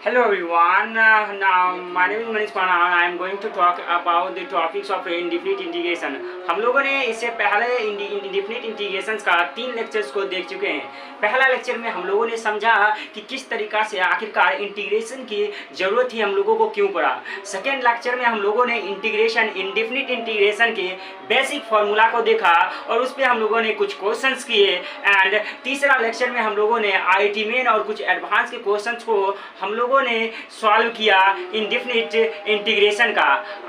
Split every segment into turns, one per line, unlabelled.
Hello everyone. Now my name is Manish Khana. I am going to talk about the topics of indefinite integration. हम लोगों ने इससे पहले indefinite integrations का 3 lectures को देख चुके हैं। पहला लेक्चर में हम लोगों ने समझा कि किस तरीका से आखिरकार इंटीग्रेशन की ज़रूरत ही हम लोगों को क्यों पड़ा। सेकेंड लेक्चर में हम लोगों ने इंडिफिनिट इंटीग्रेशन के बेसिक फार्मूला को देखा और उस पर हम लोगों ने कुछ क्वेश्चंस किए। एंड तीसरा लेक्चर में हम लोगों ने आईआईटी मेन और कुछ एडवांस के क्वेश्चंस को हम लोगों ने सॉल्व किया इंडिफिनिट इंटीग्रेशन का।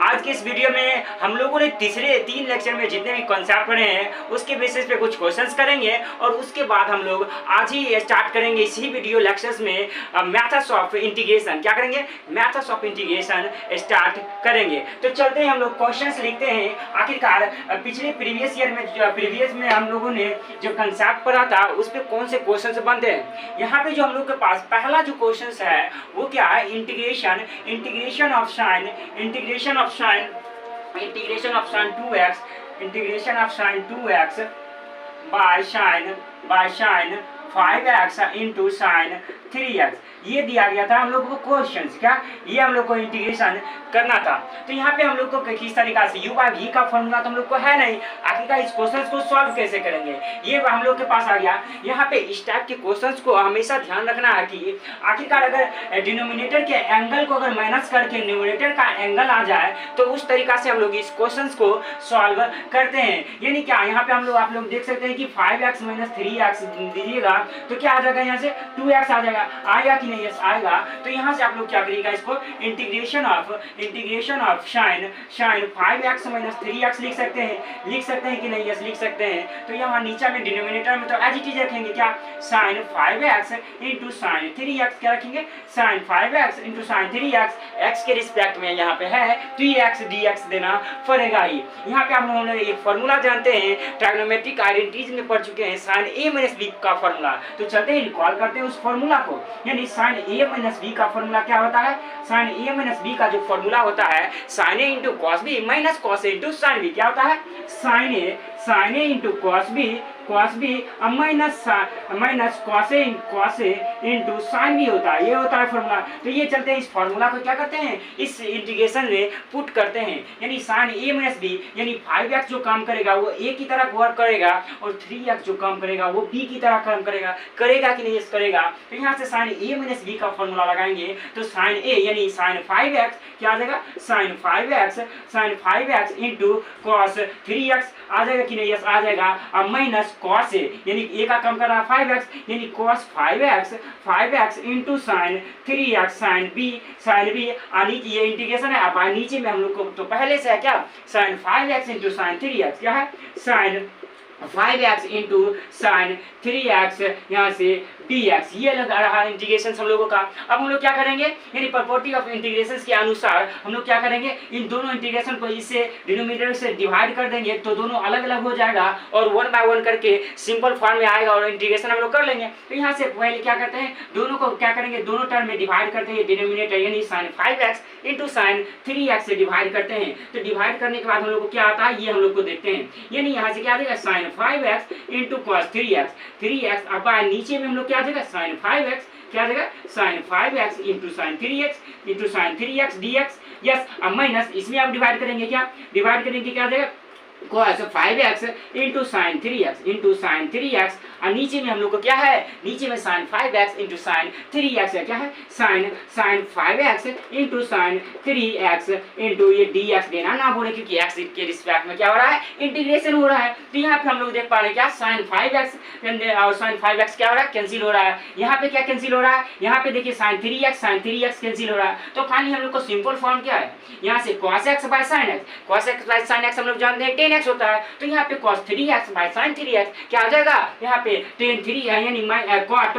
आज के इस वीडियो में हम लोगों ने तीसरे 3 लेक्चर में जितने भी कॉन्सेप्ट पढ़े हैं उसके बेसिस पे कुछ क्वेश्चंस करेंगे और उसके बाद हम लोग आज ही स्टार्ट करेंगे इसी वीडियो लेक्चर्स में मेथड्स ऑफ इंटीग्रेशन। क्या करेंगे? मेथड्स ऑफ इंटीग्रेशन स्टार्ट करेंगे। तो चलते हैं हम लोग क्वेश्चंस लिखते हैं। आखिरकार पिछले प्रीवियस में हम लोगों ने जो कंसेप्ट पढ़ा था उस पर कौन से क्वेश्चंस बनते हैं। यहाँ पे जो हम लोग के पास पहला जो क्वेश्चन है वो क्या है? Integration of sine 2x by sine 5x into sine 3x। ये दिया गया था हम लोग को क्वेश्चन। क्या ये हम लोग को इंटीग्रेशन करना था। तो यहाँ पे हम लोग को किस तरीका से u बाय v का फॉर्मूला तो हम लोग को है नहीं, आखिरकार इस क्वेश्चन को सॉल्व कैसे करेंगे ये हम लोग के पास आ गया। यहाँ पे इस टाइप के क्वेश्चंस को हमेशा ध्यान रखना है कि आखिरकार अगर डिनोमिनेटर के एंगल को अगर माइनस करके न्यूमरेटर का एंगल आ जाए तो उस तरीका से हम लोग इस क्वेश्चन को सॉल्व करते हैं। यानी क्या यहाँ पे आप लोग देख सकते हैं कि 5x माइनस 3x दीजिएगा तो क्या आ जाएगा? यहाँ से 2x आ जाएगा। आएगा कि नहीं? यस आएगा। तो यहाँ से आप लोग क्या करिएगा? इसको integration of sine 5x minus 3x लिख सकते हैं कि नहीं? यस लिख सकते हैं। तो यहाँ नीचे में डिनोमिनेटर में तो एज इट इज रखेंगे। क्या? Sine 5x into sine 3x। क्या रखेंगे? Sine 5x into sine 3x। x के रिस्पेक्ट में यहाँ पे है 3x dx देना पड़ेगा ही। यहाँ पे आप लोगों ने एक फॉर्मूला जानते हैं, ट्राइगोनोमेट्रिक आइडेंटिटीज में पढ़ चुके हैं, साइन a माइनस b का फॉर्मूला। तो चलते हैं रिकॉल करते हैं उस फॉर्मूला को। यानी साइन a माइनस b का फॉर्मूला क्या होता है? साइन a माइनस b का जो फॉर्मूला होता है sine a into cos b minus cos a into sine b। क्या होता है? Sine a into cos b minus cos a into sine b होता है। ये होता है फॉर्मूला। तो ये चलते हैं इस फॉर्मूला को क्या करते हैं? इस इंटीग्रेशन में पुट करते हैं। यानी साइन a माइनस b यानी 5x जो काम करेगा वो a की तरह वर्क करेगा और 3x जो काम करेगा वो b की तरह काम करेगा कि नहीं? यस करेगा। तो यहाँ से साइन a माइनस b का फॉर्मूला लगाएंगे तो साइन a यानी साइन 5x क्या आ जाएगा? Sine 5x into cos 3x आ जाएगा कि नहीं? यस आ जाएगा। अब माइनस कॉस a यानी a का कम कर रहा है 5x यानी cos 5x into sine 3x sine b नीचे ये इंटीग्रेशन है। अब नीचे में हम लोग को तो पहले से है क्या? Sine 5x into sine 3x। क्या है? Sine 5x into sine 3x यहाँ से dx। ये लगा रहा इंटीग्रेशन हम लोगों का। अब हम लोग क्या करेंगे? यानी प्रॉपर्टी ऑफ इंटीग्रेशन के अनुसार हम लोग क्या करेंगे? इन दोनों इंटीग्रेशन को इससे डिनोमिनेटर से डिवाइड कर देंगे तो दोनों अलग अलग हो जाएगा और 1 बाय 1 करके सिंपल फॉर्म में आएगा और इंटीग्रेशन हम लोग कर लेंगे। तो यहाँ से पहले क्या करते हैं? दोनों को क्या करेंगे? दोनों टर्म में डिवाइड करते हैं डिनोमिनेटर यानी sign 5x into sine 3x से डिवाइड करते हैं। तो डिवाइड करने के बाद हम लोग को क्या आता है ये हम लोग को देखते हैं। यानी यहाँ से क्या आ जाएगा? Sine 5x into cos 3x। अब नीचे में हम लोग क्या आ जाएगा? साइन 5x क्या आ जाएगा? Sine 5x into sine 3x dx। Yes अब माइनस इसमें आप डिवाइड करेंगे। क्या डिवाइड करेंगे? क्या आ जाएगा? cos 5x into sine 3x और नीचे में हम लोग को क्या है? नीचे में sign 5x into sine 3x है। क्या है? Sine 5x into sine 3x into ये dx देना ना बोले क्योंकि x के रिस्पेक्ट में क्या हो रहा है? इंटीग्रेशन हो रहा है। तो यहाँ पे हम लोग देख पा रहे हैं क्या? साइन 5x और साइन 5x क्या हो रहा है? कैंसिल हो रहा है। यहाँ पे क्या कैंसिल हो रहा है? यहाँ पे देखिए साइन 3x कैंसिल हो रहा है। तो फाइनली हम लोग को सिंपल फॉर्म क्या है? यहाँ से cos x by sine x हम लोग जानते हैं 10x होता है। तो यहाँ पे cos 3x by sine 3x क्या आ जाएगा? यहाँ पे tan 3 है यानी cot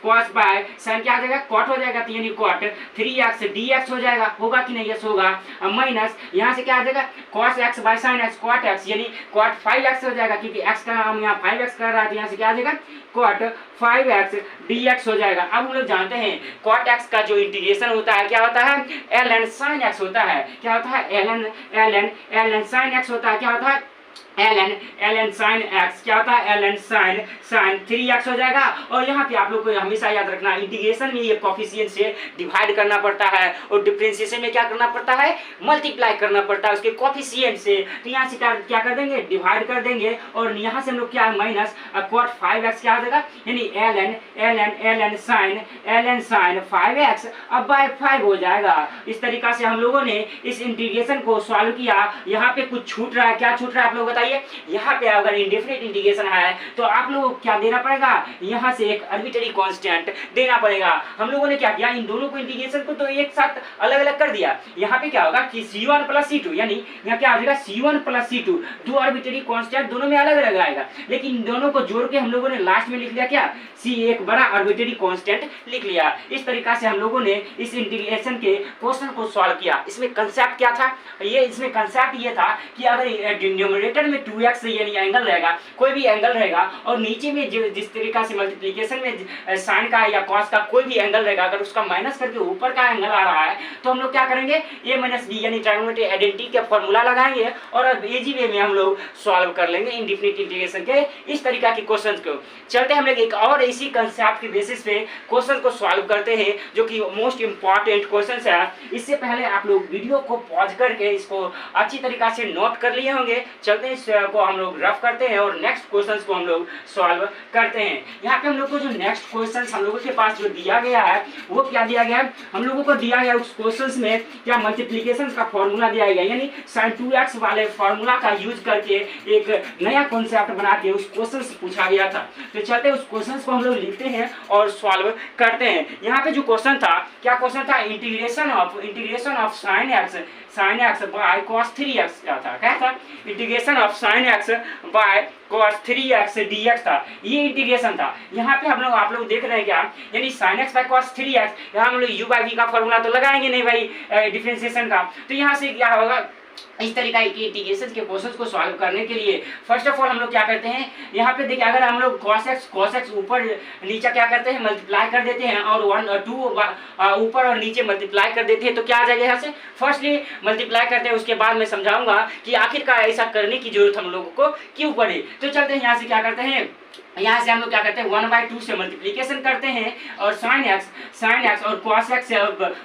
cos बाय साइन क्या आ जाएगा? cot हो जाएगा। तो यानी cot 3x dx हो जाएगा। होगा कि नहीं? यस होगा। माइनस यहाँ से क्या आ जाएगा? cos x by sine x cot x यानी cot 5x हो जाएगा क्योंकि x का हम यहाँ 5x कर रहा है। तो यहाँ से क्या आ जाएगा? cot 5x dx हो जाएगा। अब हम लोग जानते हैं cot x का जो इंटीग्रेशन होता है क्या होता है? ln sin x होता है। क्या होता है? ln sin x होता है। क्या होता है? एल एन साइन एक्स क्या होता है, एल एन साइन 3x हो जाएगा। और यहाँ पे आप लोग को हमेशा याद रखना, इंटीग्रेशन में ये कोफिशिएंट से डिवाइड करना पड़ता है और डिफरेंशिएशन में क्या करना पड़ता है, मल्टीप्लाई करना पड़ता है उसके कोफिशिएंट से। तो यहाँ से क्या कर देंगे, डिवाइड कर देंगे और यहाँ से हम लोग क्या माइनस cot 5x क्या आ जाएगा, यानी एल एन साइन 5x अब बाय 5 हो जाएगा। इस तरीका से हम लोगों ने इस इंटीग्रेशन को सॉल्व किया। यहाँ पे कुछ छूट रहा है, क्या छूट रहा है आप लोग बताइए। यहाँ पे अगर इंडेफिनिट इंटीग्रेशन है तो आप लोगों को क्या देना पड़ेगा, यहाँ से एक आर्बिट्रेरी कांस्टेंट देना पड़ेगा। हम लोगों ने क्या किया, इन दोनों को इंटीग्रेशन को तो एक साथ अलग अलग कर दिया। यहाँ पे क्या होगा कि c1 प्लस c2, यानी यहाँ क्या आ जाएगा c1 प्लस c2, दो आर्बिट्रेरी कांस्टेंट दोनों में अलग अलग आएगा, लेकिन दोनों को जोड़ के हम लोगों ने लास्ट में लिख लिया क्या, c एक बड़ा आर्बिट्रेरी कांस्टेंट लिख लिया। इस तरीका से हम लोगों ने इस इंटीग्रेशन के क्वेश्चन को सॉल्व किया। इसमें कंसेप्ट क्या था, इसमें कंसेप्ट ये था कि अगर न्यूमरेटर में 2x यानी एंगल रहेगा, कोई भी एंगल रहेगा, और नीचे में जिस तरीका से मल्टीप्लिकेशन में साइन का या कॉस का कोई भी एंगल रहेगा, अगर उसका माइनस करके ऊपर का एंगल आ रहा है तो हम लोग क्या करेंगे, a माइनस बी यानी ट्रायगोनोमेट्री आइडेंटिटी का फॉर्मूला लगाएंगे और अब इजी वे में हम लोग सॉल्व कर लेंगे इंडेफिनिट इंटीग्रेशन के इस तरीका के क्वेश्चन को। चलते हम लोग एक और इसी कंसेप्ट के बेसिस पे क्वेश्चन को सॉल्व करते हैं, जो कि मोस्ट इंपॉर्टेंट क्वेश्चन है। इससे पहले आप लोग वीडियो को पॉज करके इसको अच्छी तरीका से नोट कर लिए होंगे। चलते हैं इसको हम लोग रफ करते हैं और नेक्स्ट क्वेश्चन को हम लोग सॉल्व करते हैं। यहाँ पे हम लोग को जो नेक्स्ट क्वेश्चन हम लोगों के पास जो दिया गया है वो क्या दिया गया है, हम लोगों को दिया गया उस क्वेश्चन में क्या मल्टीप्लिकेशन का फॉर्मूला दिया गया, यानी sin 2x वाले फॉर्मूला का यूज करके एक नया कॉन्सेप्ट बना के उस क्वेश्चन से पूछा गया था। तो चलते उस क्वेश्चन को हम लोग लिखते हैं और सॉल्व करते हैं। यहाँ पे जो क्वेश्चन था, क्या क्वेश्चन था, integration of sin x by cos 3x क्या था, क्या था, integration of sin x by cos 3x dx था, ये इंटीग्रेशन था। यहाँ पे आप लोग देख रहे हैं क्या, यानी sin x by cos 3x, यहाँ हम लोग u बाय v का फॉर्मूला तो लगाएंगे नहीं भाई डिफरेंशिएशन का। तो यहाँ से क्या होगा, इस तरीका की इंटीग्रेशन के क्वेश्चंस को सॉल्व करने के लिए फर्स्ट ऑफ ऑल हम लोग क्या करते हैं, यहाँ पे देखिए अगर हम लोग cos x ऊपर नीचे क्या करते हैं, मल्टीप्लाई कर देते हैं और 1 और 2 ऊपर और नीचे मल्टीप्लाई कर देते हैं, तो क्या आ जाएगा यहाँ से, फर्स्टली मल्टीप्लाई करते हैं, उसके बाद मैं समझाऊंगा कि आखिरकार ऐसा करने की जरूरत हम लोगों को क्यों पड़ी। तो चलते हैं यहाँ से क्या करते हैं, यहाँ से हम लोग क्या करते हैं 1/2 से मल्टीप्लिकेशन करते हैं और sin x और cos x से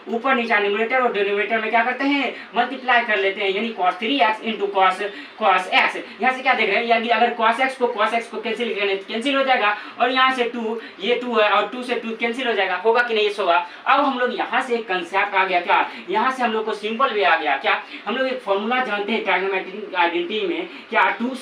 ऊपर नीचे न्यूमरेटर और डिनोमिनेटर में क्या करते हैं, मल्टीप्लाई कर लेते हैं, यानी cos 3x into cos x। यहाँ से क्या देख रहे हैं, यानी अगर cos x को कैंसिल करें तो कैंसिल हो जाएगा, और यहाँ से 2 ये 2 है और 2 से 2 कैंसिल हो जाएगा, होगा कि नहीं, ये होगा। अब हम लोग यहाँ से एक कंसेप्ट आ गया, क्या यहाँ से हम लोग को सिंपल वे आ गया, क्या हम लोग एक फॉर्मूला जानते हैं ट्रायगोनोमेट्रिक आइडेंटिटी में, क्या 2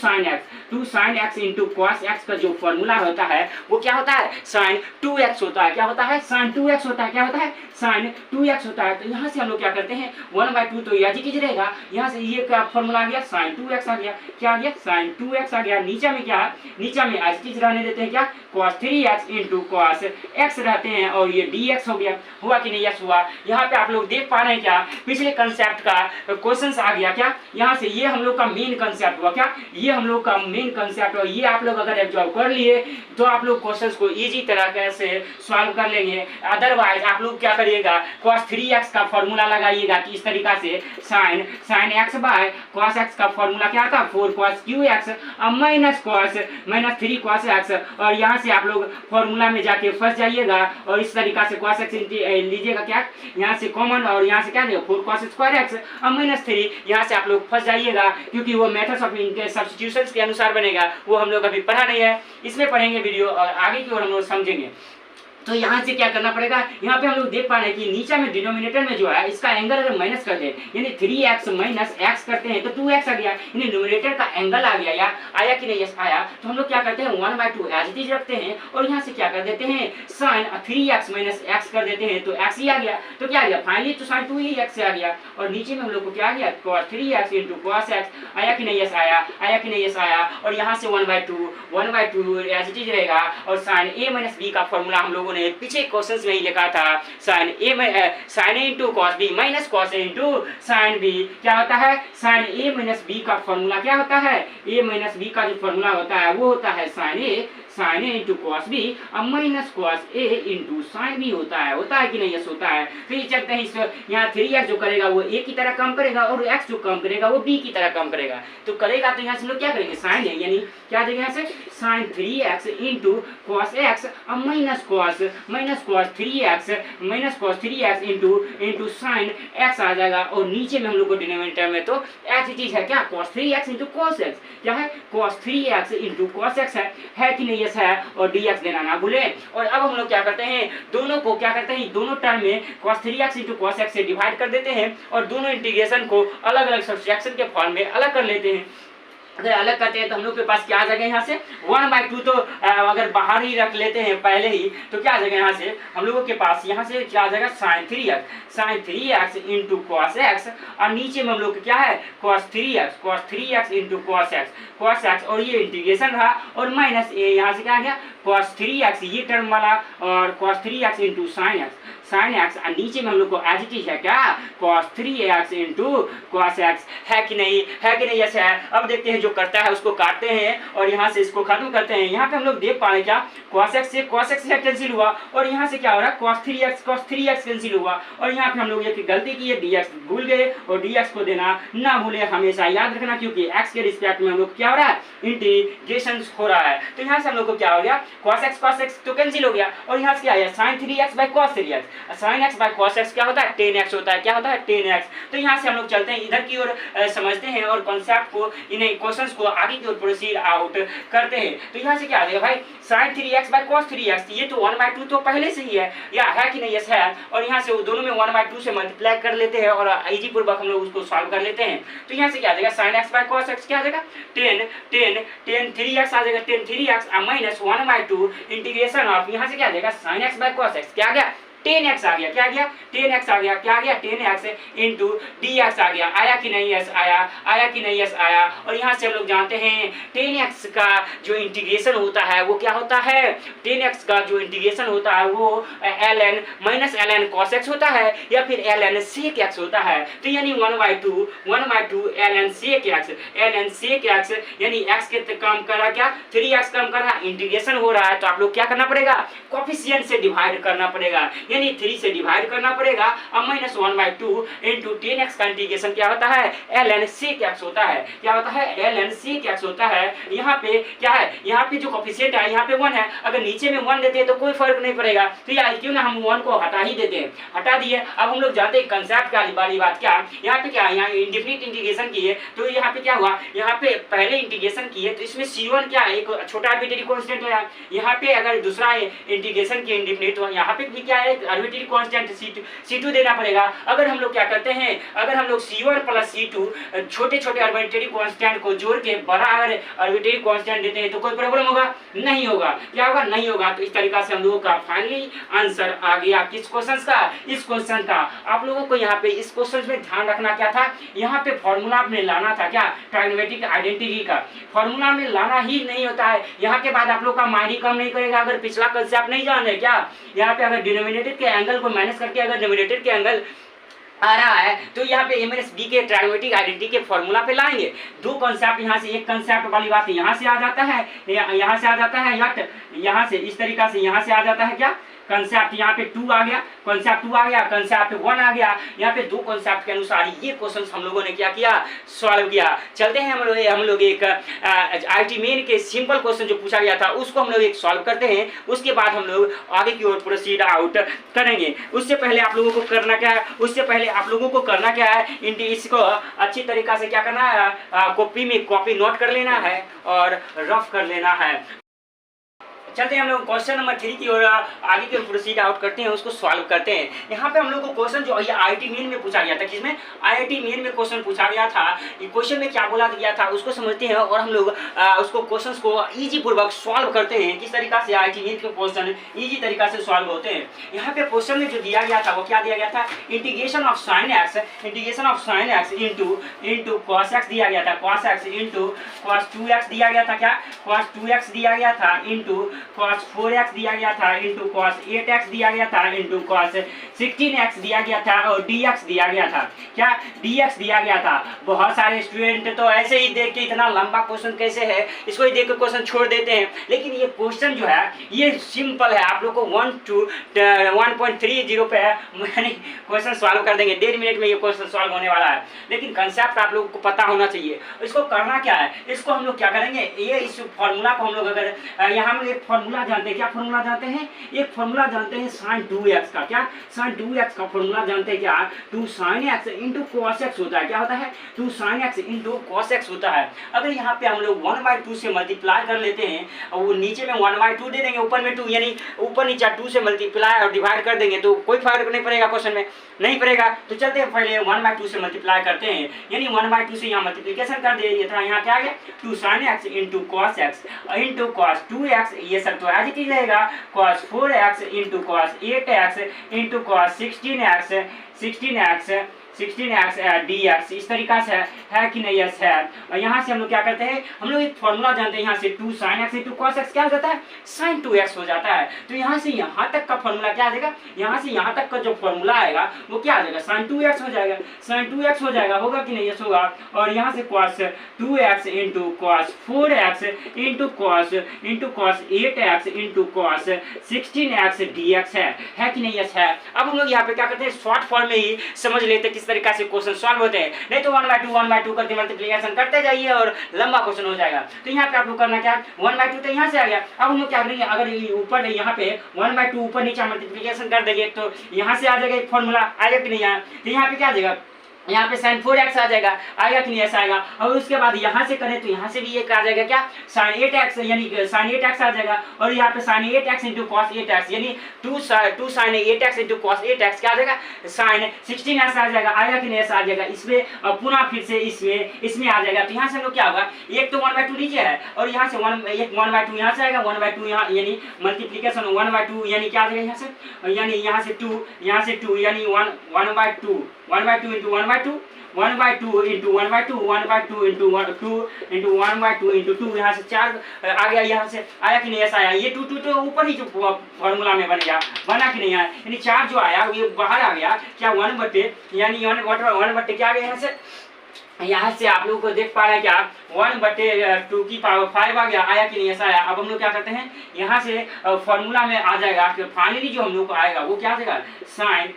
sin x into cos x का जो फॉर्मूला होता है वो क्या होता है, sin 2x होता है। क्या होता है, sin 2x होता है। क्या होता है, sin 2x होता है। तो यहाँ से हम लोग क्या करते हैं 1/2 तो याद कीजिए रहेगा, यहाँ से ये क्या फॉर्मूला आ गया, sin 2x आ गया, क्या आ गया, sin 2x आ गया। नीचे में क्या है, नीचे में आज चीज रहने देते हैं, क्या cos 3x into cos x रहते हैं और ये dx हो गया, हुआ कि नहीं, यस हुआ। यहाँ पे आप लोग देख पा रहे हैं क्या, पिछले कंसेप्ट का क्वेश्चन आ गया, क्या यहाँ से ये हम लोग का मेन कंसेप्ट हुआ, क्या ये हम लोग का मेन कंसेप्ट, और ये आप लोग अगर एब्जॉर्व कर लिए तो आप लोग क्वेश्चंस को इजी तरह से सॉल्व कर लेंगे। अदरवाइज आप लोग क्या करिएगा, cos 3x का फॉर्मूला लगाइएगा कि इस तरीका से sin x by cos x का फॉर्मूला क्या था, 4 cos qx minus 3 cos x, और यहाँ से आप लोग फॉर्मूला में जाके फंस जाइएगा और इस तरीका से cos x लीजिएगा, क्या यहाँ से कॉमन और यहाँ से क्या देगा 4 cos स्क्वायर x माइनस 3, यहाँ से आप लोग फंस जाइएगा क्योंकि वो मेथड्स ऑफ सब्स्टिट्यूशंस के अनुसार बनेगा, वो हम लोग अभी पढ़ा नहीं है, इसमें पढ़ेंगे वीडियो और आगे की ओर हम लोग समझेंगे। तो यहाँ से क्या करना पड़ेगा, यहाँ पे हम लोग देख पा रहे हैं कि नीचे में डिनोमिनेटर में जो है इसका एंगल अगर माइनस कर दे, यानी 3x माइनस x करते हैं तो 2x आ गया, यानी न्यूमरेटर का एंगल आ गया, या आया कि नहीं, यस आया। तो हम लोग क्या करते हैं 1/2 एज इट इज रखते हैं और यहाँ से क्या कर देते हैं sin 3x माइनस x कर देते हैं, तो x ही आ गया। तो क्या आ गया फाइनली, तो sin 2x आ गया, और नीचे में हम लोग को क्या आ गया cos 3x into cos x, आया कि नहीं, यस आया, आया कि नहीं, यस आया। और यहाँ से 1/2 एज इट इज रहेगा, और sin a माइनस b का फॉर्मूला हम लोगों ने पीछे क्वेश्चंस में ही लिखा था, sin a into cos b minus cos a into sin b, क्या होता है sin a माइनस b का फॉर्मूला क्या होता है, a माइनस b का जो फॉर्मूला होता है वो होता है sin a sine A into cos B और minus cos A into sine B होता है कि नहीं? यस होता है। फिर चलते हैं इस यहाँ 3x जो करेगा वो a की तरह कम करेगा और x जो कम करेगा वो b की तरह कम करेगा। तो करेगा तो यहाँ से हम लोग क्या करेंगे? साइन है, यानी क्या देंगे यहाँ से? Sine 3x into cos x और minus cos 3x into sine x आ जाएगा। और नीचे में हम लोग को डिनोमिनेटर में तो ऐसी चीज है क्या? cos 3x into cos x। क्या है? cos 3x into cos x है कि नहीं? यस है। और dx देना ना भूले। और अब हम लोग क्या करते हैं? दोनों को क्या करते हैं? दोनों टर्म में cos 3x into cos x से डिवाइड कर देते हैं और दोनों इंटीग्रेशन को अलग अलग सब्सट्रैक्शन के फॉर्म में अलग कर लेते हैं। अगर अलग करते हैं तो हम लोग के पास क्या आ जाएगा? यहाँ से 1/2 तो अगर बाहर ही रख लेते हैं पहले ही तो क्या आ जाएगा? यहाँ से हम लोगों के पास यहाँ से क्या आ जाएगा? Sign 3x into cos x और नीचे में हम लोग क्या है? cos 3x into cos x और ये इंटीग्रेशन रहा और माइनस ए यहाँ से क्या आ गया? cos 3x ये टर्म वाला और cos 3x into sine x और नीचे में हम लोग को एज इट इज है क्या? cos 3x into cos x है कि नहीं? यस है। अब देखते हैं जो करता है उसको काटते हैं और यहाँ से इसको खत्म करते हैं। यहाँ पे हम लोग देख पा रहे क्या? cos x से कैंसिल हुआ और यहाँ से क्या हो रहा है? cos 3x कैंसिल हुआ और यहाँ पे हम लोग एक गलती की है, dx भूल गए और dx को देना ना भूले, हमेशा याद रखना, क्योंकि x के रिस्पेक्ट में हम लोग क्या हो रहा है? इंटीग्रेशन हो रहा है। तो यहाँ से हम लोग को क्या हो गया? cos x तो कैंसिल हो गया और यहाँ से क्या आया? sin 3x by cos 3x। sin x by cos x क्या होता है? 10x होता है। क्या होता है? 10x। तो यहाँ से हम लोग चलते हैं इधर की ओर समझते हैं और कॉन्सेप्ट को, इन क्वेश्चंस को आगे की ओर प्रोसीड आउट करते हैं। तो यहाँ से क्या आ जाएगा भाई? sin 3x by cos 3x, ये तो 1/2 तो पहले से ही है, या है कि नहीं? यस है। और यहाँ से दोनों में 1/2 से मल्टीप्लाई कर लेते हैं और इजी पूर्वक हम लोग उसको सॉल्व कर लेते हैं। तो यहाँ से क्या आ जाएगा? sin x by cos x क्या आ जाएगा? 10 3x आ जाएगा, 10 3x माइनस 1/2 इंटीग्रेशन ऑफ, यहाँ से क्या आ जाएगा? sin x by cos x क्या आ गया? 10x आ गया। क्या आ गया? 10x आ गया। क्या आ गया? 10x इंटू dx आ गया। आया कि नहीं? यस आया कि नहीं? यस आया। और यहाँ से हम लोग जानते हैं 10x का जो इंटीग्रेशन होता है वो क्या होता है? 10x का जो इंटीग्रेशन होता है वो ln minus ln cos x होता है या फिर ln sec x होता है। तो यानी 1/2 ln sec x यानी x के कम करा क्या? 3x कम करा, इंटीग्रेशन हो रहा है तो आप लोग क्या करना पड़ेगा? कोफिशिएंट से डिवाइड करना पड़ेगा, यानी 3 से डिवाइड करना पड़ेगा और माइनस 1/2 इंटू 10x का इंटीग्रेशन क्या होता है? ln sec x होता है। क्या होता है? ln sec x होता है। यहाँ पे क्या है? यहाँ पे जो कोफिशिएंट है यहाँ पे 1 है, अगर नीचे में 1 देते हैं तो कोई फर्क नहीं पड़ेगा, तो यार क्यों ना हम 1 को हटा ही देते हैं। हटा दिए। अब हम लोग जानते हैं कंसेप्ट का वाली बात क्या, यहाँ पे क्या, यहाँ इंडेफिनिट इंटीग्रेशन किए तो यहाँ पे क्या हुआ? यहाँ पे पहले इंटीग्रेशन किए तो इसमें c1 क्या है? एक छोटा आर्बिट्रेरी कांस्टेंट है। यहाँ पे अगर दूसरा इंटीग्रेशन किए इंडेफिनिट तो यहाँ पे भी क्या है? आर्बिट्रेरी कांस्टेंट c2 देना पड़ेगा। अगर हम लोग क्या करते हैं? अगर हम लोग c1 प्लस c2 छोटे छोटे आर्बिट्रेरी कांस्टेंट को जोड़ के बड़ा अगर आर्बिट्रेरी कांस्टेंट देते हैं तो कोई प्रॉब्लम होगा? नहीं होगा। क्या होगा? नहीं होगा। तो इस तरीका से हम लोगों का फाइनली आंसर आ गया किस क्वेश्चन का? इस क्वेश्चन का। आप लोगों को यहाँ पे इस क्वेश्चन में ध्यान रखना क्या था? यहाँ पे फॉर्मूला में लाना था क्या? ट्राइगोनोमेट्रिक आइडेंटिटी का फॉर्मूला में लाना ही नहीं होता है। यहाँ के बाद आप लोग का माइंड ही कम नहीं करेगा अगर पिछला कंसेप्ट नहीं जान रहे क्या। यहाँ पे अगर डिनोमिनेटर के एंगल को माइनस करके अगर न्यूमरेटर के एंगल आ रहा है तो यहाँ पे a - b के ट्राइगोनोमेट्रिक आइडेंटिटी के फॉर्मूला पे लाएंगे। दो कॉन्सेप्ट यहाँ से, एक कॉन्सेप्ट वाली बात यहाँ से आ जाता है, यहाँ से आ जाता है, यहाँ से इस तरीका से यहाँ से आ जाता है क्या? कंसेप्ट यहाँ पे 2 आ गया, कंसेप्ट 2 आ गया, कंसेप्ट 1 आ गया। यहाँ पे दो कंसेप्ट के अनुसार ये क्वेश्चन हम लोगों ने क्या किया? सॉल्व किया। चलते हैं हम लोग एक आईटी मेन के सिंपल क्वेश्चन जो पूछा गया था उसको हम लोग एक सॉल्व करते हैं, उसके बाद हम लोग आगे की ओर प्रोसीड आउट करेंगे। उससे पहले आप लोगों को करना क्या है? इसको अच्छी तरीका से क्या करना है? कॉपी नोट कर लेना है और रफ कर लेना है। चलते हैं हम लोग क्वेश्चन नंबर 3 की ओर आगे की ओर प्रोसीड आउट करते हैं, उसको सॉल्व करते हैं। यहाँ पे हम लोग को क्वेश्चन जो ये आईआईटी मेन में पूछा गया था, किसमें? आईआईटी मेन में क्वेश्चन पूछा गया था। ये क्वेश्चन में क्या बोला गया था उसको समझते हैं और हम लोग उसको क्वेश्चंस को इजी पूर्वक सॉल्व करते हैं। किस तरीका से आईआईटी मेन के क्वेश्चन इजी तरीका से सॉल्व होते हैं। यहाँ पे क्वेश्चन में जो दिया गया था वो क्या दिया गया था? Integration of sine x into cos x दिया गया था, cos x into cos 2x दिया गया था। क्या? कॉस 2x दिया गया था इंटू cos 4x दिया गया था इंटू cos 8x दिया गया था इंटू cos 16x दिया गया था और dx दिया गया था। क्या dx दिया गया था। बहुत सारे स्टूडेंट तो ऐसे ही देख के इतना लंबा क्वेश्चन कैसे है इसको ही देख के क्वेश्चन छोड़ देते हैं, लेकिन ये क्वेश्चन जो है ये सिंपल है। आप लोग को 1 to 1.30 पे है, यानी क्वेश्चन सॉल्व कर देंगे 1.5 मिनट में ये क्वेश्चन सॉल्व होने वाला है। लेकिन कंसेप्ट आप लोगों को पता होना चाहिए। इसको करना क्या है, इसको हम लोग क्या करेंगे, ये इस फॉर्मूला को हम लोग अगर यहाँ हम एक फॉर्मूला जानते हैं, क्या फॉर्मूला जानते हैं, एक फॉर्मूला जानते हैं sin 2x का। क्या sin 2x का फॉर्मूला जानते हैं, क्या 2 sin x into cos x होता है। क्या होता है 2 sin x into cos x होता है। अगर यहाँ पे हम लोग 1/2 से मल्टीप्लाई कर लेते हैं और वो नीचे में 1/2 दे देंगे, ऊपर में 2, यानी ऊपर नीचे 2 से मल्टीप्लाई और डिवाइड कर देंगे तो कोई फर्क नहीं पड़ेगा, क्वेश्चन में नहीं पड़ेगा। तो चलते हैं पहले 1/2 से मल्टीप्लाई करते हैं, यानी 1/2 से यहाँ मल्टीप्लिकेशन कर देंगे था। यहाँ क्या आ गया 2 sin x into cos x into cos 2x, ये सब तो एज इट इज रहेगा। cos 4x into cos 8x into cos 16x dx, इस तरीका से है कि नहीं। यस है। और यहाँ से हम लोग क्या करते हैं, हम लोग एक फॉर्मूला जानते हैं, यहाँ से 2 sin x into cos x क्या हो जाता है sin 2x हो जाता है। तो यहाँ से यहाँ तक का फॉर्मूला क्या आ जाएगा, यहाँ से यहाँ तक का जो फॉर्मूला आएगा वो क्या आ जाएगा sin 2x हो जाएगा, sin 2x हो जाएगा, होगा कि नहीं। यस होगा। और यहाँ से cos 2x into cos 4x into cos 8x into cos 16x dx है कि नहीं। यस है। अब हम लोग यहाँ पे क्या करते हैं, शॉर्ट फॉर्म में ही समझ लेते हैं किस तरीका से क्वेश्चन सॉल्व होते हैं, नहीं तो 1/2 करके मल्टीप्लिकेशन करते जाइए और लंबा क्वेश्चन हो जाएगा। तो यहाँ पे आप लोग करना क्या, 1/2 तो यहाँ से आ गया। अब हम लोग क्या करेंगे, अगर ऊपर यहाँ पे 1/2 ऊपर नीचे मल्टीप्लिकेशन कर देंगे तो यहाँ से आ जाएगा एक फॉर्मूला, आएगा कि नहीं आया। तो यहाँ पे क्या आ जाएगा, यहाँ पे sin 4x आ जाएगा, आएगा कि नहीं ऐसा आएगा। और उसके बाद यहाँ से करें तो यहाँ से भी एक आ जाएगा, क्या sin 8x, यानी sin 8x आ जाएगा। और यहाँ पे sin 8x into cos 8x, यानी 2 sin 8x into cos 8x क्या आ जाएगा sin 16x आ जाएगा, आएगा कि नहीं ऐसा आ जाएगा। इसमें पुनः फिर से इसमें आ जाएगा। तो यहाँ से हम लोग क्या होगा, एक तो 1/2 नीचे है और यहाँ से 1/2 यहाँ से आएगा, 1/2 यहाँ, यानी मल्टीप्लिकेशन 1/2 यानी क्या आ जाएगा यहाँ से, यानी यहाँ से 2 यानी 1/2 into 1/2 1/2 into 1/2 1/2 into 2 into 1/2 into 2, यहाँ से 4 आ गया। यहाँ से आया कि नहीं ऐसा आया, ये 2 तो ऊपर ही जो फॉर्मूला में बन गया, बना कि नहीं आया, यानी 4 जो आया ये बाहर आ गया। क्या 1/, यानी 1/, क्या आ गया यहाँ से आप लोगों को देख पा रहे हैं क्या 1/2 की पावर 5 आ गया, आया कि नहीं ऐसा आया। अब हम लोग क्या करते हैं, यहाँ से फॉर्मूला में आ जाएगा कि फाइनली जो हम लोग को आएगा वो क्या आ जाएगा sin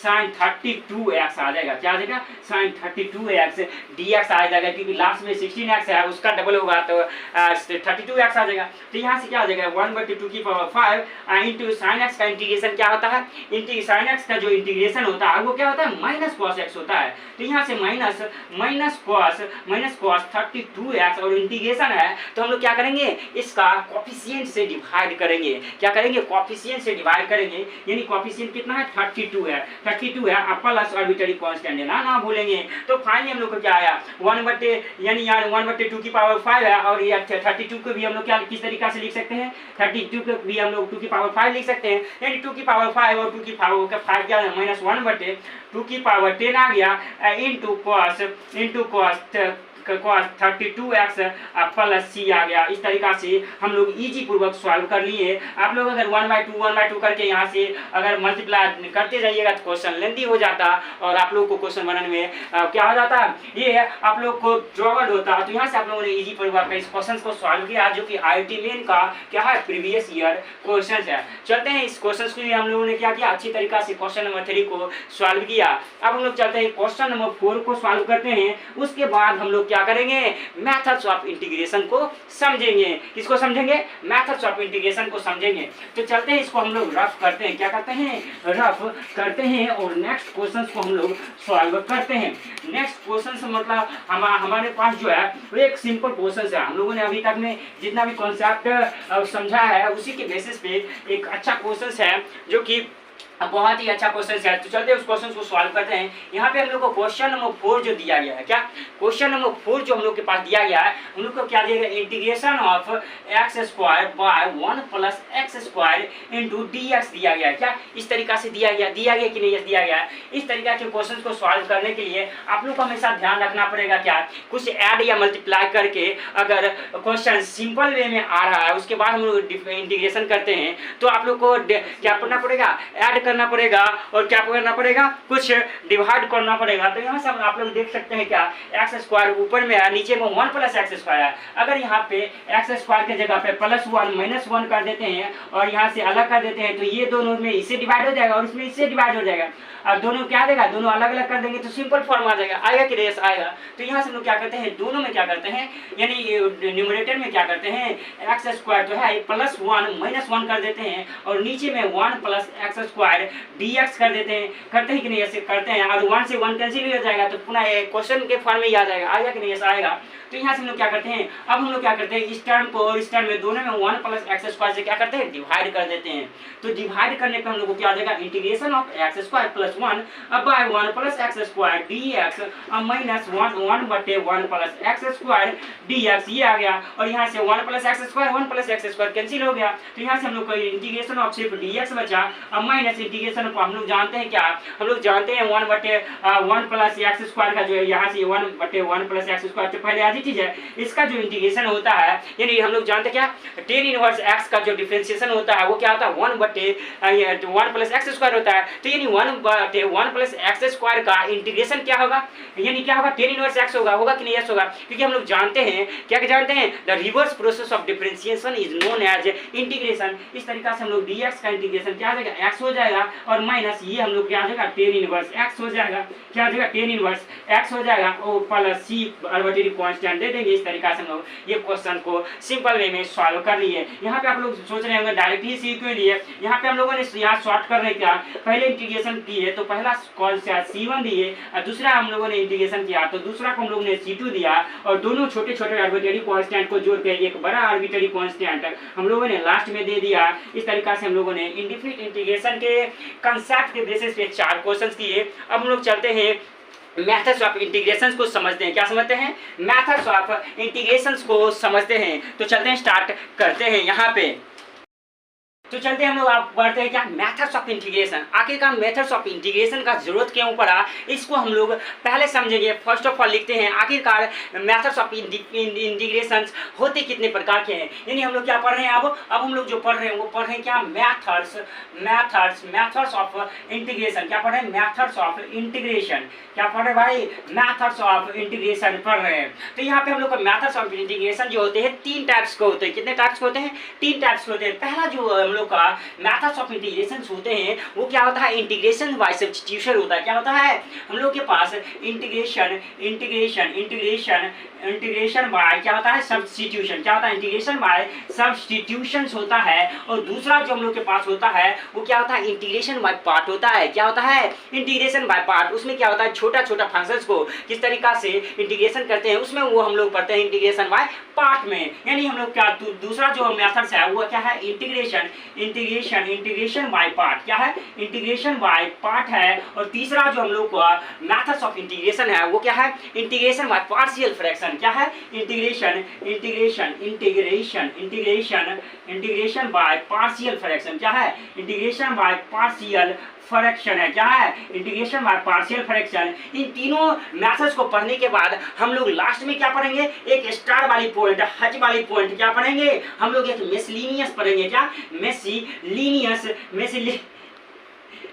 32x आ जाएगा। क्या आ जाएगा sin 32x dx आ जाएगा, क्योंकि लास्ट में 16x है उसका डबल होगा तो 32x आ जाएगा। तो यहाँ से क्या आ जाएगा 1/2 की पावर 5 इंटू sin x का इंटीग्रेशन क्या होता है, sin x का जो इंटीग्रेशन होता है वो क्या होता है माइनस cos x होता है। तो यहाँ से माइनस cos 32x और इंटीग्रेशन है तो हम लोग क्या करेंगे, इसका कोफिशिएंट से डिवाइड करेंगे। क्या करेंगे, कोफिशिएंट से डिवाइड करेंगे, यानी कोफिशिएंट कितना है 32 है। अब प्लस आर्बिट्ररी कांस्टेंट है ना भूलेंगे। तो फाइनली हम लोग को क्या आया 1/2 की पावर 5 है। और ये 32 को भी हम लोग क्या किस तरीका से लिख सकते हैं, 32 को भी हम लोग 2 की पावर 5 लिख सकते हैं, यानी 2 की पावर 5 और 2 की पावर 5 क्या है माइनस 1/2 की पावर 10 आ गया into cos 32x plus c आ गया। इस तरीका से हम लोग इजी पूर्वक सॉल्व कर लिए। आप लोग अगर 1/2 करके यहाँ से अगर मल्टीप्लाई करते जाइएगा तो क्वेश्चन लेंथी हो जाता और आप लोग को क्वेश्चन बनाने में क्या हो जाता, ये आप लोग को ट्रबल होता। तो यहाँ से आप लोगों ने इजी पूर्वक इस क्वेश्चन को सॉल्व किया, जो कि IIT मेन का क्या है प्रीवियस ईयर क्वेश्चन है। चलते हैं इस क्वेश्चन को भी हम लोगों ने क्या किया, अच्छी तरीका से क्वेश्चन नंबर 3 को सॉल्व किया। अब हम लोग चलते हैं क्वेश्चन नंबर 4 को सॉल्व करते हैं। उसके बाद हम लोग क्या करेंगे, मेथड्स ऑफ इंटीग्रेशन को समझेंगे। किसको समझेंगे, मेथड्स ऑफ इंटीग्रेशन को समझेंगे। तो चलते हैं इसको हम लोग रफ करते हैं, क्या करते हैं रफ करते हैं और नेक्स्ट क्वेश्चन को हम लोग सॉल्व करते हैं। नेक्स्ट क्वेश्चन से मतलब हमारे पास जो है वो एक सिंपल क्वेश्चन है। हम लोगों ने अभी तक में जितना भी कॉन्सेप्ट समझा है उसी के बेसिस पे एक अच्छा क्वेश्चन है, जो कि बहुत ही अच्छा क्वेश्चन है। तो चलते हैं उस क्वेश्चन को सॉल्व करते हैं। यहाँ पे हम लोग को क्वेश्चन नंबर 4 जो दिया गया है, क्या क्वेश्चन नंबर 4 जो हम लोग के पास दिया गया है, हम लोग को क्या दिया गया, integration of x square by 1 plus x square into D x दिया गया है। क्या इस तरीका से दिया गया कि नहीं दिया गया है। इस तरीका के क्वेश्चन को सॉल्व करने के लिए आप लोग को हमेशा ध्यान रखना पड़ेगा क्या, कुछ ऐड या मल्टीप्लाई करके अगर क्वेश्चन सिंपल वे में आ रहा है उसके बाद हम लोग इंटीग्रेशन करते हैं तो आप लोग को क्या करना पड़ेगा, ऐड करना पड़ेगा और क्या करना पड़ेगा, कुछ डिवाइड करना पड़ेगा। तो यहाँ से आप लोग देख सकते हैं क्या, एक्स स्क्वायर ऊपर में है, नीचे में 1 प्लस एक्स स्क्वायर है। अगर यहाँ पे एक्स स्क्वायर के जगह पे +1 -1 कर देते हैं और यहाँ से अलग कर देते हैं तो ये दोनों में इससे डिवाइड हो जाएगा और इसमें इससे डिवाइड हो जाएगा। अब दोनों क्या देगा, दोनों अलग अलग कर देंगे तो सिंपल फॉर्म आ जाएगा, आएगा कि रेस आएगा। तो यहाँ से लोग क्या करते हैं, दोनों में क्या करते हैं, यानी न्यूमरेटर में क्या करते हैं, एक्स स्क्वायर तो है +1 -1 कर देते हैं और नीचे में 1 प्लस एक्स स्क्वायर dx कर देते हैं। करते हैं कि नहीं, ऐसे करते हैं और 1 से 1 कैंसिल हो जाएगा तो पुनः क्वेश्चन के फॉर्म में ही आ जाएगा, आएगा कि नहीं, ऐसा आएगा। तो यहाँ से हम लोग क्या करते हैं, अब हम लोग क्या करते हैं, इस टर्म को और इस टर्म में दोनों में 1 प्लस एक्स स्क्वायर से क्या करते हैं, डिवाइड कर देते हैं। तो डिवाइड करने पर हम लोग को क्या आ जाएगा, integration of x square +1 by 1 plus x square dx minus 1/1 plus x square dx, ये आ गया। और यहाँ से 1 प्लस एक्स स्क्वायर कैंसिल हो गया। तो यहाँ से हम लोग को इंटीग्रेशन ऑफ सिर्फ dx बचा और माइनस इंटीग्रेशन ऑफ, हम लोग जानते हैं क्या, हम लोग जानते हैं 1/1 प्लस एक्स स्क्वायर का जो है यहाँ से 1/1 प्लस एक्स स्क्वायर तो पहले आज ही चीज है, इसका जो इंटीग्रेशन होता है यानी हम लोग जानते हैं क्या, tan इनवर्स x का जो डिफरेंशिएशन होता है वो क्या होता है, 1/1 प्लस एक्स स्क्वायर होता है। तो यानी 1/1 प्लस एक्स स्क्वायर का इंटीग्रेशन क्या होगा, यानी क्या होगा, tan इनवर्स x होगा कि नहीं, यस होगा, क्योंकि हम लोग जानते हैं क्या जानते हैं, the reverse process of differentiation is known as integration. इस तरीका से हम लोग dx का इंटीग्रेशन क्या हो जाएगा, x हो जाएगा और माइनस ये हम लोग क्या हो जाएगा, tan इनवर्स x हो जाएगा, क्या हो जाएगा, tan इनवर्स x हो जाएगा और प्लस c आर्बिट्रेरी कांस्टेंट दे देंगे। इस तरीका से हम लोग ये क्वेश्चन को सिंपल वे में सॉल्व कर लिए। यहाँ पे आप लोग सोच रहे होंगे डायरेक्ट ही सी क्यों लिए, यहाँ पे हम लोगों ने यहाँ शॉर्ट करने का पहले इंटीग्रेशन किए तो पहला कौन सा c1 दिए और दूसरा हम लोगों ने इंटीग्रेशन किया तो दूसरा को हम लोगों ने c2 दिया और दोनों छोटे छोटे आर्बिट्रेरी कांस्टेंट को जोड़ के एक बड़ा आर्बिट्रेरी कांस्टेंट हम लोगों ने लास्ट में दे दिया। इस तरीका से हम लोगों ने इंडिफिनिट इंटीग्रेशन के कंसेप्ट के बेसिस पे 4 क्वेश्चंस किए। अब हम लोग चलते हैं मेथड्स ऑफ इंटीग्रेशंस को समझते हैं। क्या समझते हैं, मेथड्स ऑफ इंटीग्रेशंस को समझते हैं। तो चलते हैं, स्टार्ट करते हैं यहाँ पे। तो चलते हैं हम लोग आप बढ़ते हैं क्या, मेथड्स ऑफ इंटीग्रेशन। आखिरकार मेथड्स ऑफ इंटीग्रेशन का जरूरत क्यों पड़ा, इसको हम लोग पहले समझेंगे। फर्स्ट ऑफ ऑल लिखते हैं आखिरकार मेथड्स ऑफ इंटीग्रेशन होते कितने प्रकार के हैं, यानी हम लोग क्या पढ़ रहे हैं अब हम लोग जो पढ़ रहे हैं वो पढ़ रहे हैं क्या, मेथड्स ऑफ इंटीग्रेशन। क्या पढ़ रहे हैं, मेथड्स ऑफ इंटीग्रेशन। क्या पढ़ रहे हैं भाई, मेथड्स ऑफ इंटीग्रेशन पढ़ रहे हैं। तो यहाँ पे हम लोग को मेथड्स ऑफ इंटीग्रेशन जो होते हैं 3 टाइप्स के होते हैं। कितने टाइप्स के होते हैं, 3 टाइप्स के होते हैं। पहला जो हम लोग का मेथड्स ऑफ इंटीग्रेशन होते हैं वो क्या होता है, इंटीग्रेशन बाय सब्स्टिट्यूशन होता है। क्या होता है, हम लोग के पास इंटीग्रेशन बाय क्या होता है, सब्स्टिट्यूशन। क्या होता है, इंटीग्रेशन बाय सब्स्टिट्यूशन होता है। और दूसरा जो हम लोग के पास होता है वो क्या होता है, इंटीग्रेशन बाय पार्ट होता है। क्या होता है, इंटीग्रेशन बाय पार्ट। उसमें क्या होता है, छोटा छोटा फंक्शंस को किस तरीका से इंटीग्रेशन करते हैं उसमें वो हम लोग पढ़ते हैं इंटीग्रेशन बाय पार्ट में। यानी हम लोग क्या, दूसरा जो मेथड्स है वो क्या है, इंटीग्रेशन बाय पार्ट। क्या है, इंटीग्रेशन बाय पार्ट है। और तीसरा जो हम लोग का मेथड्स ऑफ इंटीग्रेशन है वो क्या है, इंटीग्रेशन बाय पार्शियल फ्रैक्शन। क्या है, इंटीग्रेशन बाय पार्शियल फ्रैक्शन। क्या है, इंटीग्रेशन बाय पार्शियल फ्रैक्शन है। क्या है, इंटीग्रेशन बाय पार्शियल फ्रैक्शन। इन तीनों मेथड्स को पढ़ने के बाद हम लोग लास्ट में क्या पढ़ेंगे, एक स्टार वाली पॉइंट, हज वाली पॉइंट क्या पढ़ेंगे, हम लोग एक मिसलिनियस पढ़ेंगे। क्या,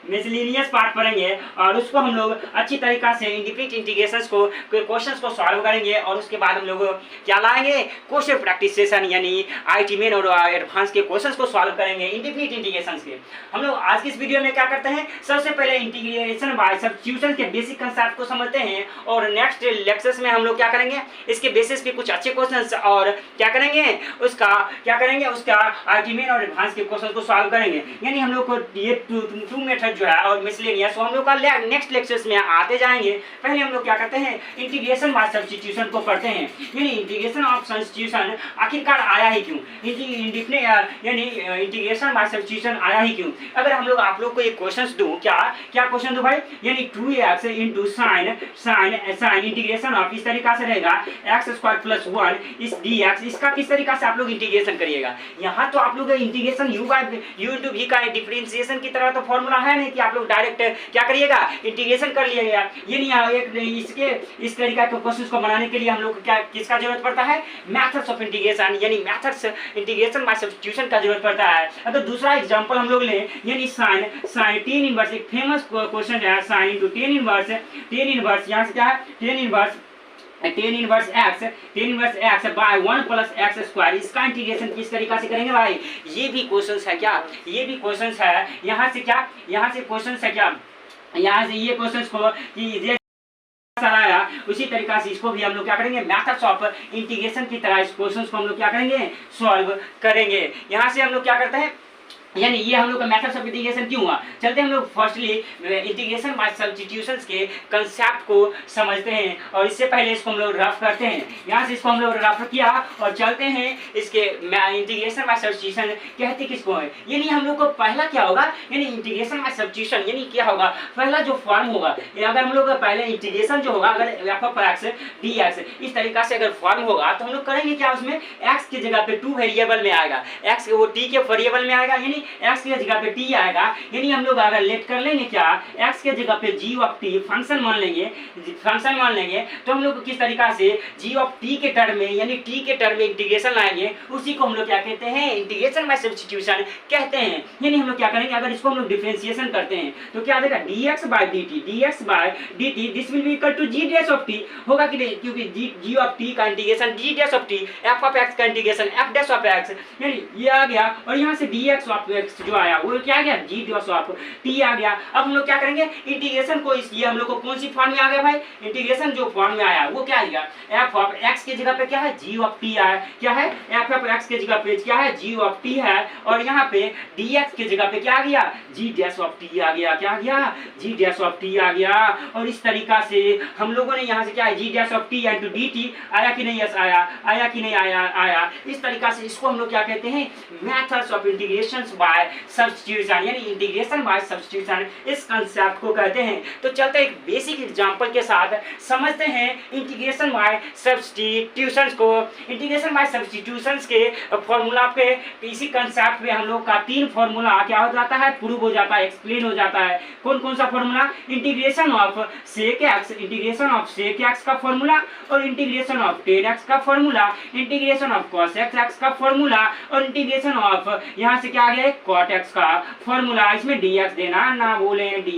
मिसलिनियस पार्ट पढ़ेंगे और उसको हम लोग अच्छी तरीका से इंडिफिनिट इंटीग्रेशंस को क्वेश्चंस को सॉल्व करेंगे। और उसके बाद हम लोग क्या लाएंगे, क्वेश्चन प्रैक्टिस सेशन, यानी आईटी मेन और एडवांस के क्वेश्चंस को सॉल्व करेंगे इंडिफिनिट इंटीग्रेशंस के। हम लोग आज की इस वीडियो में क्या करते हैं, सबसे पहले इंटीग्रेशन बाय सब्स्टिट्यूशन के बेसिक कंसेप्ट को समझते हैं और नेक्स्ट लेक्चर्स में हम लोग क्या करेंगे, इसके बेसिस पे कुछ अच्छे क्वेश्चंस और क्या करेंगे, उसका आईटी मेन और एडवांस के क्वेश्चन को सॉल्व करेंगे। यानी हम लोग को ये 2 मेथड मेथड जो है और मिसलेनियस वो हम लोग का नेक्स्ट लेक्चर्स में आते जाएंगे। पहले हम लोग क्या करते हैं, इंटीग्रेशन बाय सब्स्टिट्यूशन को पढ़ते हैं। यानी इंटीग्रेशन ऑफ सब्स्टिट्यूशन आखिरकार आया ही क्यों, यानी इंटीग्रेशन बाय सब्स्टिट्यूशन आया ही क्यों। अगर हम लोग आप लोग को एक क्वेश्चन दूं, क्या क्या क्वेश्चन दूं भाई, यानी 2x into sine integration of इस तरीका से रहेगा x² + 1 इस dx, इसका किस तरीका से आप लोग इंटीग्रेशन करिएगा। यहाँ तो आप लोग इंटीग्रेशन u इंटू v का डिफरेंशिएशन की तरह तो फॉर्मूला है नहीं कि आप लोग डायरेक्ट क्या करिएगा, इंटीग्रेशन कर लिएगा। यानी एक इसके इस तरीका के क्वेश्चन को बनाने के लिए हम लोग क्या किसका जरूरत पड़ता है, मेथड्स ऑफ इंटीग्रेशन, यानी मेथड्स इंटीग्रेशन बाय सब्स्टिट्यूशन का जरूरत पड़ता है। अगर दूसरा एग्जांपल हम लोग लें, यानी साइन tan इनवर्स, एक फेमस क्वेश्चन है साइन इंटू tan इनवर्स यहाँ से क्या है tan inverse x by 1 + x², इसका इंटीग्रेशन किस तरीका से करेंगे भाई, ये भी क्वेश्चंस है क्या, ये भी क्वेश्चंस है। यहाँ से क्वेश्चंस है क्या, यहाँ से ये क्वेश्चंस को कि आया उसी तरीका से इसको भी हम लोग क्या करेंगे, मेथड्स ऑफ इंटीग्रेशन की तरह इस क्वेश्चंस को हम लोग क्या करेंगे, सॉल्व करेंगे। यहाँ से हम लोग क्या करते हैं, यानी ये हम लोग का मेथड्स ऑफ इंटीग्रेशन क्यों हुआ। चलते हम लोग फर्स्टली इंटीग्रेशन बाय सब्स्टिट्यूशंस के कंसेप्ट को समझते हैं और इससे पहले इसको हम लोग रफ करते हैं। यहाँ से इसको हम लोग रफ किया और चलते हैं इसके इंटीग्रेशन बाय सब्स्टिट्यूशन कहते किसको है। यानी हम लोग को पहला क्या होगा, यानी इंटीग्रेशन बाय सब्स्टिट्यूशन यानी क्या होगा, पहला जो फॉर्म होगा, अगर हम लोग का पहले इंटीग्रेशन जो होगा, अगर f(x) dx इस तरीका से अगर फॉर्म होगा तो हम लोग करेंगे क्या, उसमें x की जगह पे 2 वेरिएबल में आएगा, x वो t के वेरिएबल में आएगा, यानी x की जगह पे t आएगा। यानी हम लोग अगर लेट कर लेंगे क्या, x के जगह पे g(t) फंक्शन मान लेंगे तो हम लोग किस तरीका से g(t) के टर्म में, यानी t के टर्म में इंटीग्रेशन लाएंगे, उसी को हम लोग क्या कहते हैं, इंटीग्रेशन बाय सब्स्टिट्यूशन कहते हैं। यानी हम लोग क्या करेंगे, अगर इसको हम लोग डिफरेंशिएशन करते हैं तो क्या देगा, dx by dt this will be equal to g' होगा कि नहीं, क्योंकि g(t) का इंटीग्रेशन g'(t), f(x) का इंटीग्रेशन f'(x), यानी ये आ गया और यहाँ से dx जो आया वो क्या आ गया, g'(t) आ गया। अब हम लोग क्या करेंगे, इंटीग्रेशन को ये हम लोग को कौन सी फॉर्म में आ गया भाई, इंटीग्रेशन जो फॉर्म में आया वो क्या आ गया, f(x) के जगह पे क्या है, g(t) है, क्या है f(x) के जगह पे क्या है, g(t) है, और यहाँ पे dx के जगह पे क्या आ गया, g'(t) आ गया, क्या आ गया, g'(t) आ गया। और इस तरीका से हम लोगों ने यहाँ से क्या है, g'(t) इंटू dt आया कि नहीं, यस आया कि नहीं आया। इस तरीका से इसको हम लोग क्या कहते हैं, methods of integration by substitution, यानी इंटीग्रेशन बाय सब्स्टिट्यूशन इस कंसेप्ट को कहते हैं। तो चलते एक बेसिक एग्जांपल के साथ समझते हैं इंटीग्रेशन बाय सब्स्टिट्यूशंस को। इंटीग्रेशन बाय सब्स्टिट्यूशंस के फॉर्मूला पे इसी कंसेप्ट में हम लोग का 3 फॉर्मूला क्या हो जाता है, प्रूव हो जाता है, एक्सप्लेन हो जाता है। कौन कौन सा formula, integration of sec x का फॉर्मूला, और इंटीग्रेशन ऑफ tan x का formula, integration of cos x का फॉर्मूला, और इंटीग्रेशन ऑफ यहाँ से क्या आ गया, cot x का फॉर्मूला। इसमें dx देना ना बोलें, और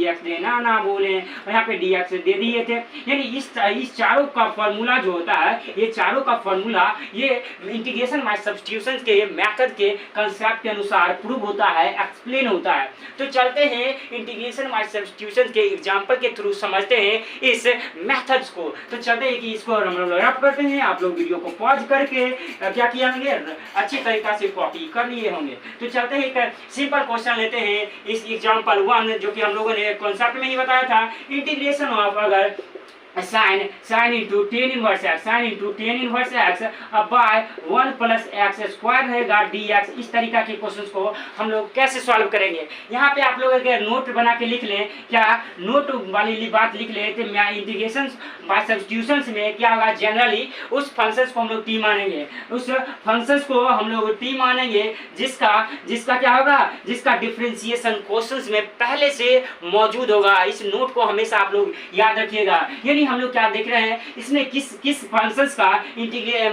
यहाँ पे dx दे दिए थे। यानी इस चारों का फॉर्मूला जो होता है, ये चारों का फॉर्मूला ये इंटीग्रेशन बाय सब्स्टिट्यूशन के मेथड के कंसेप्ट के अनुसार प्रूव होता है, एक्सप्लेन होता है। तो चलते हैं इंटीग्रेशन बाय सब्स्टिट्यूशन के एग्जांपल के थ्रू समझते हैं इस मेथड्स को। तो चलते हैं कि इसको हम लोग रफ करते हैं, आप लोग वीडियो को पॉज करके क्या किए होंगे, अच्छी तरीका से कॉपी कर लिए होंगे। तो चलते हैं एक सिंपल क्वेश्चन लेते हैं, इस एग्जांपल 1 जो कि हम लोगों ने कॉन्सेप्ट में ही बताया था, इंटीग्रेशन ऑफ अगर sin into tan inverse x by 1 + x² रहेगा dx। इस तरीका के क्वेश्चंस को हम लोग कैसे सॉल्व करेंगे। यहाँ पे आप लोग अगर नोट बना के लिख लें, क्या नोट वाली बात लिख लें, तो इंटीग्रेशन बाय सब्स्टिट्यूशंस में क्या होगा, जनरली उस फंक्शंस को हम लोग t मानेंगे, उस फंक्शंस को हम लोग t मानेंगे जिसका क्या होगा, जिसका डिफरेंशिएशन क्वेश्चंस में पहले से मौजूद होगा। इस नोट को हमेशा आप लोग याद रखिएगा। यानी हम लोग क्या देख रहे हैं, इसमें किस फंक्शंस का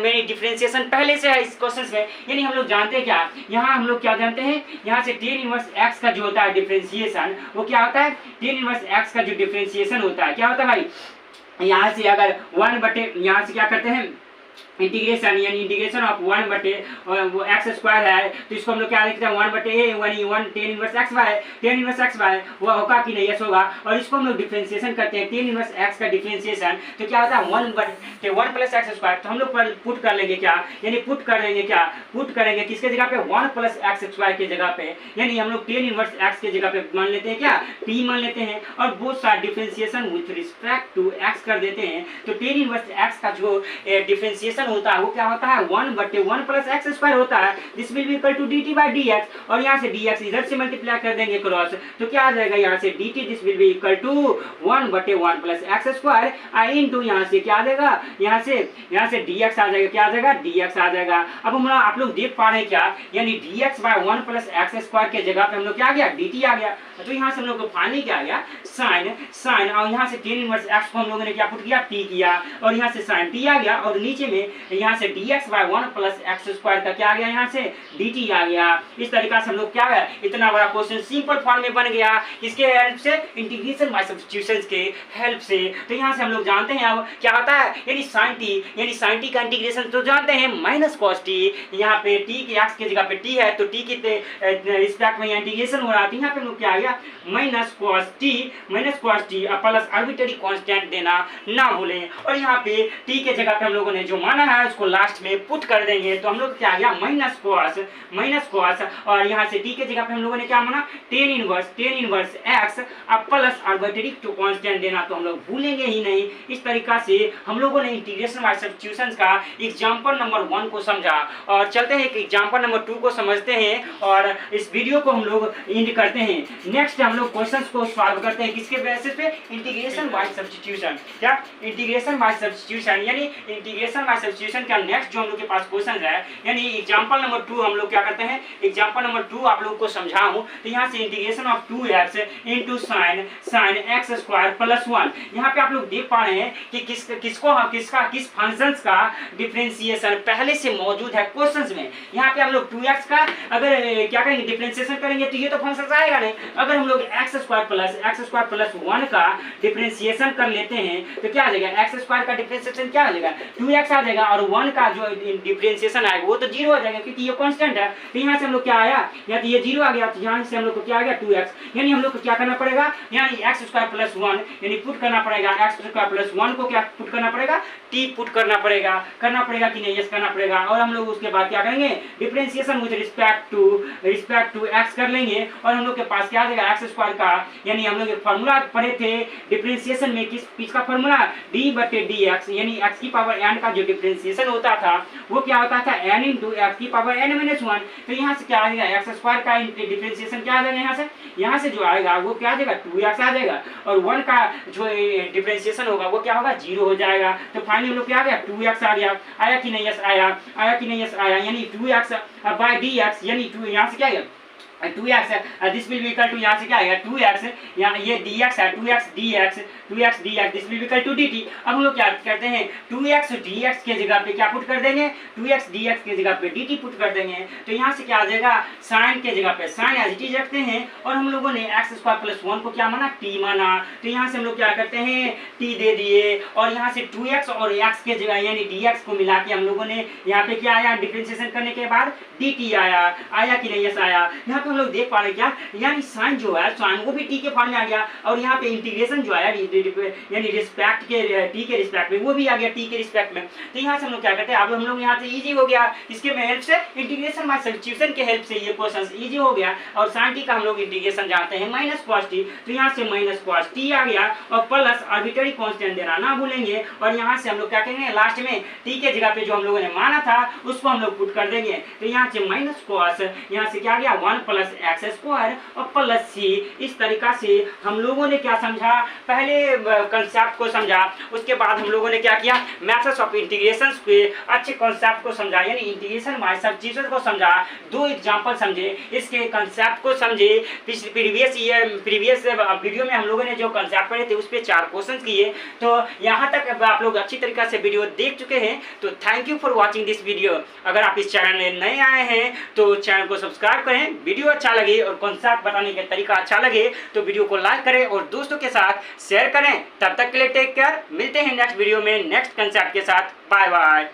में डिफरेंशिएशन पहले से है इस क्वेश्चंस में। यानी हम लोग जानते हैं क्या, यहाँ हम लोग क्या जानते हैं, यहाँ से tan इनवर्स x का जो होता है डिफरेंशिएशन, वो क्या होता है, tan इनवर्स x का जो डिफरेंशिएशन होता है क्या होता है भाई, यहाँ से अगर 1 बटे यहाँ से क्या करते हैं, इंटीग्रेशन यानी इंटीग्रेशन ऑफ 1/x² है, तो इसको हम लोग क्या लिखते हैं 1/1 tan inverse x by tan inverse x by वो होगा कि नहीं, यस होगा। और इसको हम लोग डिफरेंशिएशन करते हैं tan इनवर्स x का डिफरेंशिएशन, तो क्या होता है 1 + x²। तो हम लोग पुट कर लेंगे क्या, यानी पुट कर देंगे क्या, पुट करेंगे किसके जगह पे 1 + x² के जगह पे, यानी हम लोग tan इनवर्स x के जगह पे मान लेते हैं क्या, t मान लेते हैं, और both side differentiation with respect to x कर देते हैं। तो tan इनवर्स x का जो डिफरेंशिएशन होता है वो क्या होता है 1/1 + x² होता है। This will be equal to dt/dx, और यहाँ से dx इधर से मल्टीप्लाई कर देंगे क्रॉस, तो क्या आ जाएगा यहाँ से dt, this will be equal to 1/1 + x² into यहाँ से क्या आ जाएगा, यहाँ से dx आ जाएगा, क्या आ जाएगा dx आ जाएगा। अब हम आप लोग देख पा रहे हैं क्या, यानी dx/1 + x² के जगह पे हम लोग क्या आ गया dt आ गया। तो यहाँ से हम लोग को फाइनली क्या आ गया sin, और यहाँ से tan इनवर्स x को हम लोगों ने क्या पुट किया t किया, और यहाँ से sin t आ गया, और नीचे में यहाँ से dx/1 + x² का क्या आ गया, यहाँ से dt आ गया। इस तरीका से हम लोग क्या है इतना बड़ा क्वेश्चन सिंपल फॉर्म में बन गया, इसके हेल्प से इंटीग्रेशन बाय सब्स्टिट्यूशन के हेल्प से। तो यहाँ से हम लोग जानते हैं अब क्या होता है, यानी sin t का इंटीग्रेशन तो जानते हैं -cos t, यहाँ पे t के x के जगह पे t है, तो t के रिस्पेक्ट में इंटीग्रेशन हो रहा है, यहाँ पे हम लोग क्या आ गया -cos t plus arbitrary constant देना ना भूलें। और यहाँ पे t के जगह पे हम लोगों ने जो माना है उसको लास्ट में पुट कर देंगे, तो हम लोग क्या आ गया -cos, और यहाँ से t के जगह पे हम लोगों ने क्या माना tan inverse x plus arbitrary constant देना, तो हम लोग भूलेंगे ही नहीं। इस तरीका से हम लोगों ने इंटीग्रेशन बाय सब्स्टिट्यूशन का एग्जांपल नंबर 1 को समझा, और चलते हैं एग्जांपल नंबर 2 को समझते हैं, और इस वीडियो को हम लोग एंड करते हैं। नेक्स्ट हम लोग क्वेश्चंस को सॉल्व करते हैं किसके बेसिस पे, इंटीग्रेशन बाय सब्स्टिट्यूशन। क्या इंटीग्रेशन बाय सब्स्टिट्यूशन, यानी इंटीग्रेशन बाय सब्स्टिट्यूशन का नेक्स्ट जो हम लोग के पास क्वेश्चन है, यानी एग्जांपल नंबर 2 हम लोग क्या करते हैं, एग्जांपल नंबर 2 आप लोग को समझाऊं, तो यहाँ से integration of 2x into sin x² + 1, यहाँ पे आप लोग देख पा रहे हैं कि किस फंक्शंस का डिफरेंशिएशन पहले से मौजूद है क्वेश्चंस में। यहाँ पे हम लोग 2x का अगर क्या करेंगे डिफरेंशिएशन करेंगे तो ये तो फंक्शन आएगा नहीं। अगर हम लोग x² + 1 का डिफरेंशिएशन कर लेते हैं तो क्या आ जाएगा, x² का डिफरेंशिएशन क्या आ जाएगा 2x आ जाएगा, और 1 का जो डिफरेंशिएशन आएगा वो तो 0 हो जाएगा क्योंकि ये कांस्टेंट है। तो यहाँ से हम लोग क्या आया, या तो ये 0 आ गया, तो यहाँ से हम लोग को क्या आ गया 2x, यानी हम लोग को क्या करना पड़ेगा, यानी x² + 1 यानी पुट करना पड़ेगा, x² + 1 को क्या पुट करना पड़ेगा, t पुट करना पड़ेगा कि नहीं, यस करना पड़ेगा। और हम लोग उसके बाद क्या करेंगे differentiation with respect to x कर लेंगे, और हम लोग के पास क्या आ जाएगा x² का, यानी हम लोग एक फार्मूला पढ़े थे डिफरेंशिएशन में, किसका फार्मूला d/dx, यानी x की पावर n का जो डिफरेंशिएशन होता था वो क्या होता था n × x की पावर n-1। तो यहाँ से क्या आ जाएगा x² का डिफरेंशिएशन क्या आ जाएगा, यहाँ से जो आएगा वो क्या आ जाएगा 2x आ जाएगा, और 1 का जो डिफरेंशिएशन होगा वो क्या होगा 0 हो जाएगा। तो फाइनली हम लोग क्या आ गया 2x आ गया, आया कि नहीं, यस आया, यानी 2x/dx, यानी 2 यहाँ से क्या आएगा 2x, this will be equal to यहाँ से क्या आएगा 2x, यहाँ ये dx है 2x dx, this will be equal to dt। अब हम लोग क्या करते हैं 2x dx के जगह पे क्या पुट कर देंगे, 2x dx के जगह पे dt पुट कर देंगे, तो यहाँ से क्या आ जाएगा sin के जगह पे sin एज इट इज रखते हैं, और हम लोगों ने x² + 1 को क्या माना t माना, तो यहाँ से हम लोग क्या करते हैं t दे दिए, और यहाँ से 2x और x के जगह यानी dx को मिला के हम लोगों ने यहाँ पे क्या आया डिफरेंशिएशन करने के बाद dt आया कि नहीं, यस आया। यहाँ पे हम लोग देख पा रहे हैं क्या, यानी साइन जो है साइन वो भी t के फॉर्म में आ गया, और यहाँ पे इंटीग्रेशन जो है यानी रिस्पेक्ट के t के रिस्पेक्ट में वो भी आ गया t के रिस्पेक्ट में। तो यहाँ से हम लोग क्या करते हैं, अब हम लोग यहाँ से इजी हो गया, इसके हेल्प से इंटीग्रेशन बाय सब्स्टिट्यूशन के हेल्प से ये क्वेश्चन इजी हो गया। और साइन t का हम लोग इंटीग्रेशन जानते हैं -cos t, तो यहाँ से -cos t आ गया, और प्लस आर्बिट्रेरी कांस्टेंट देना ना भूलेंगे, और यहाँ से हम लोग क्या करेंगे लास्ट में t के जगह पे जो हम लोगों ने माना था उसको हम लोग पुट कर देंगे। तो यहाँ से -cos, यहाँ से क्या आ गया 1 + x² और प्लस c। इस तरीका से हम लोगों ने क्या समझा, पहले कंसेप्ट को समझा, उसके बाद हम लोगों ने क्या किया मेथड्स ऑफ इंटीग्रेशन के अच्छे कंसेप्ट को समझा, यानी इंटीग्रेशन बाय सब्स्टिट्यूशन को समझा, 2 एग्जांपल समझे, इसके कंसेप्ट को समझे। प्रीवियस वीडियो में हम लोगों ने जो कंसेप्ट पढ़े थे उस पर 4 क्वेश्चन किए। तो यहाँ तक आप लोग अच्छी तरीके से वीडियो देख चुके हैं, तो thank you for watching this video. अगर आप इस चैनल में नए आए हैं तो चैनल को सब्सक्राइब करें, वीडियो अच्छा लगे और कॉन्सेप्ट बताने का तरीका अच्छा लगे तो वीडियो को लाइक करें और दोस्तों के साथ शेयर करें। तब तक के लिए टेक केयर, मिलते हैं नेक्स्ट वीडियो में नेक्स्ट कॉन्सेप्ट के साथ। Bye bye.